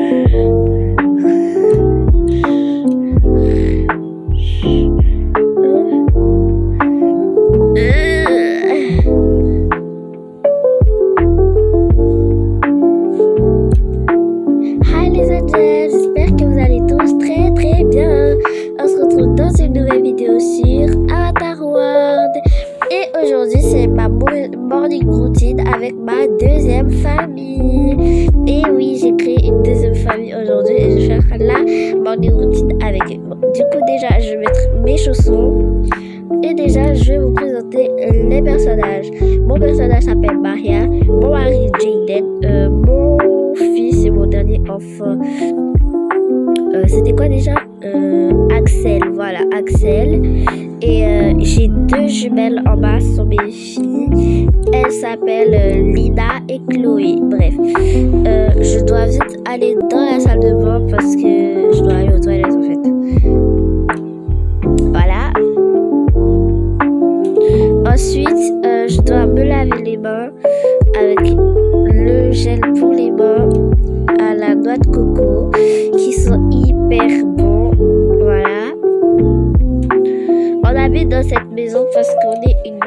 Hi les angels, j'espère que vous allez tous très très bien. On se retrouve dans une nouvelle vidéo sur Avatar World. Et aujourd'hui c'est ma morning routine avec ma deuxième famille. Et oui, j'ai créé une deuxième famille aujourd'hui et je vais faire la morning routine avec eux. Bon, du coup déjà je vais mettre mes chaussons. Et déjà, je vais vous présenter les personnages. Mon personnage s'appelle Maria, mon mari Jaden, mon fils et mon dernier enfant. C'était quoi déjà Axel, voilà, Axel. Et j'ai deux jumelles en bas, ce sont mes filles. Elles s'appellent Lina et Chloé. Bref, je dois vite aller dans la salle de bain parce que je dois aller aux toilettes en fait. Voilà. Ensuite, je dois me laver les mains avec le gel pour les mains à la noix de coco qui sont hyper bons. Voilà. On habite dans cette maison parce qu'on est une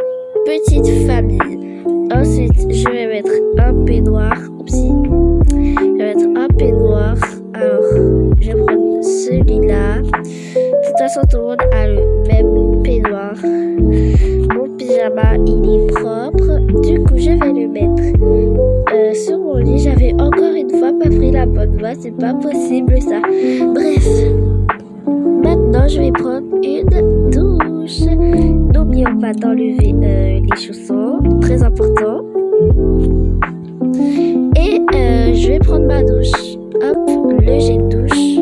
petite famille. Ensuite, je vais mettre un peignoir. Oupsie. Je vais mettre un peignoir. Alors, je vais prendre celui-là. De toute façon, tout le monde a le même peignoir. Mon pyjama, il est propre. Du coup, je vais le mettre sur mon lit. J'avais encore une fois pas pris la bonne voie. C'est pas possible, ça. Bref. Maintenant, je vais prendre une douche. N'oublions pas d'enlever les chaussons. Très important. Et je vais prendre ma douche. Hop, le gel douche.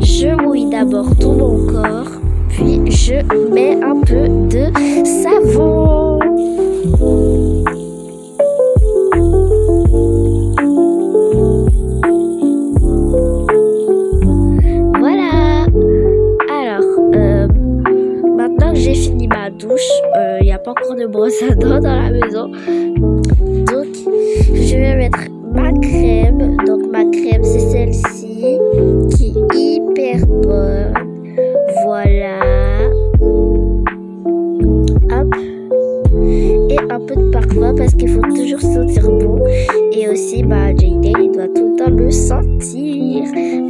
Je mouille d'abord tout mon corps. Puis je mets un peu de savon. Voilà. Alors, maintenant que j'ai fini ma douche, il n'y a pas encore de brosse à dents dans la maison. Donc, je vais mettre ma crème. Donc, ma crème, c'est celle-ci qui est hyper bonne. Voilà. Hop. Et un peu de parfum parce qu'il faut toujours sentir bon. Et aussi, Jaden, il doit tout le temps me sentir.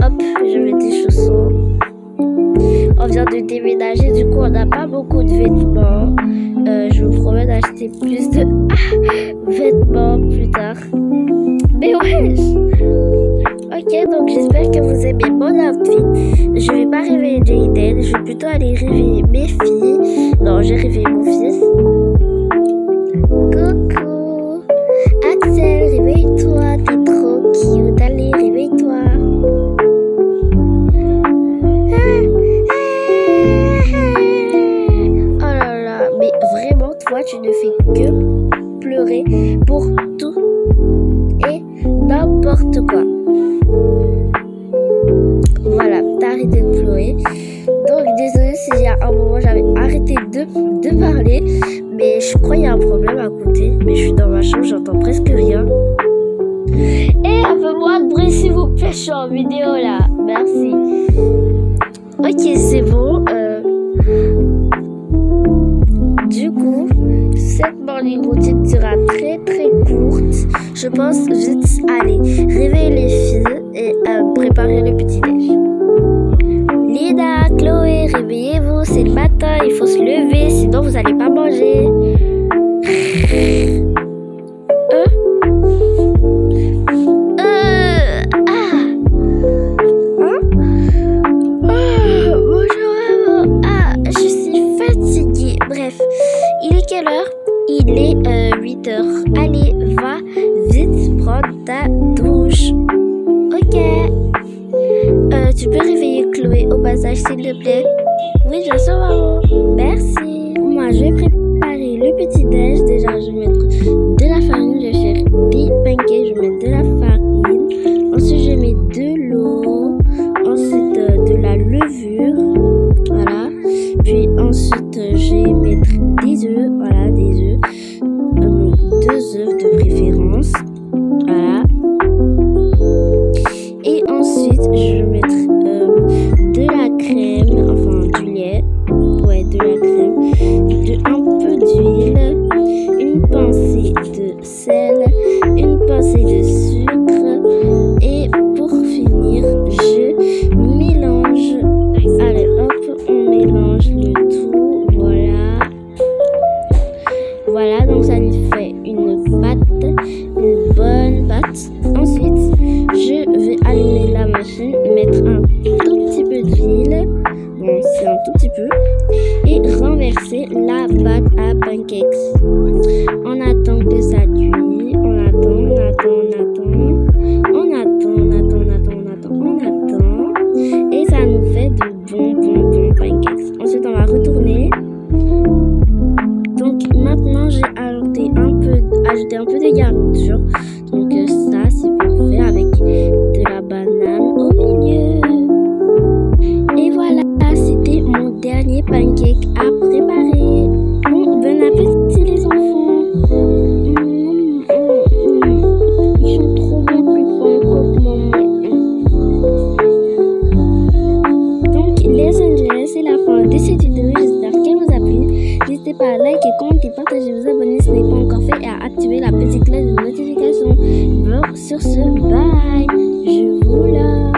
Hop, je mets des chaussons. On vient de déménager, du coup, on n'a pas beaucoup de vêtements. Je vous promets d'acheter plus de vêtements plus tard. Mais ouais. Ok, donc j'espère que vous aimez mon outfit. Je vais pas réveiller Jaden, je vais plutôt aller réveiller mes filles. Non, j'ai réveillé mon fils. Coucou Axel, réveille-toi, t'es trop cute. Allez, réveille-toi. Oh là là, mais vraiment, toi, tu ne fais que pleurer pour tout et n'importe quoi. Voilà, t'as arrêté de pleurer. Donc désolée si à un moment j'avais arrêté de parler. Mais je crois qu'il y a un problème à côté. Mais je suis dans ma chambre, j'entends presque rien. Et un peu moins de bruit s'il vous plaît, je suis en vidéo là. Merci. Ok, c'est bon. Du coup, cette morning routine sera très très courte. Je pense vite aller réveiller les filles et préparer le petit-déj. Lina, Chloé, réveillez-vous, c'est le matin, il faut se lever, sinon vous n'allez pas manger. Bonjour maman. Je suis fatiguée. Bref, il est quelle heure? Il est 8 heures. Allez, va vite prendre ta douche. Ok. Tu peux réveiller Chloé au passage, s'il te plaît? Oui, bien sûr, maman. Merci. Moi, je vais préparer le petit-déj. Déjà, je vais mettre de la farine. Je vais faire des pancakes. Je vais mettre de la farine. Ensuite, je mets de l'eau. Ensuite, de la levure. Voilà. Puis ensuite, je vais mettre des œufs. Voilà, des œufs. 2 œufs de préférence. Voilà. Et ensuite, Ensuite, je mettrai de la crème, enfin du lait, ouais, de la crème, un peu d'huile, une pincée de sel, une pincée de sucre et pour finir, je mélange. Allez, hop, on mélange le tout, voilà. Voilà, donc ça nous fait une pâte, une bonne pâte. Ensuite, je vais allumer la machine, mettre un tout petit peu d'huile, bon c'est un tout petit peu, et renverser la pâte à pancakes. On attend que ça cuit, on attend, et ça nous fait de bons pancakes. Ensuite, on va retourner. Donc maintenant, j'ai ajouté un peu de garniture. Donc ça, c'est parfait avec de la banane au milieu. Et voilà, c'était mon dernier pancake à préparer. Bon appétit les enfants. Ils sont trop bons plus pancakes, maman. Donc les Angeles, c'est la fin de cette vidéo. J'espère qu'elle vous a plu. N'hésitez pas à liker, commenter, partager, vous abonner si ce n'est pas encore fait et à activer la petite cloche de notification. Bon, sur ce, bye. Je vous love.